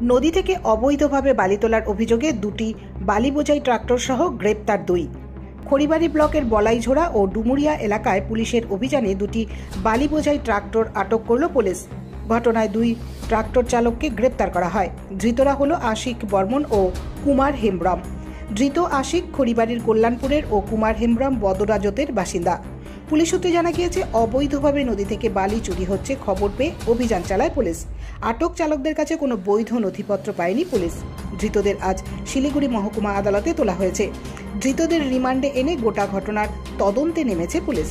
নদী থেকে অবৈধভাবে বালি তোলার অভিযোগে দুটি বালি বোঝাই ট্রাক্টর সহ গ্রেপ্তার 2। খড়িবাড়ি ব্লকের বলাইঝোড়া ও ডুমুরিয়া এলাকায় পুলিশের অভিযানে দুটি বালি বোঝাই ট্রাক্টর আটক করল পুলিশ। ঘটনায় 2 ট্রাক্টর চালককে গ্রেপ্তার করা হয়। ধৃতরা হলো আশিক বর্মন ও কুমার হেমব্রম। ধৃত আশিক খড়িবাড়ির কল্যাণপুরের ও কুমার হেমব্রম বদরাজতের বাসিন্দা। পুলিশ সূত্রে জানা গিয়েছে, অবৈধভাবে নদী থেকে বালি চুরি হচ্ছে খবর পেয়ে অভিযান চালায় পুলিশ। আটক চালকদের কাছে কোনো বৈধ নথিপত্র পায়নি পুলিশ। ধৃতদের আজ শিলিগুড়ি মহকুমা আদালতে তোলা হয়েছে। ধৃতদের রিমান্ডে এনে গোটা ঘটনার তদন্তে নেমেছে পুলিশ।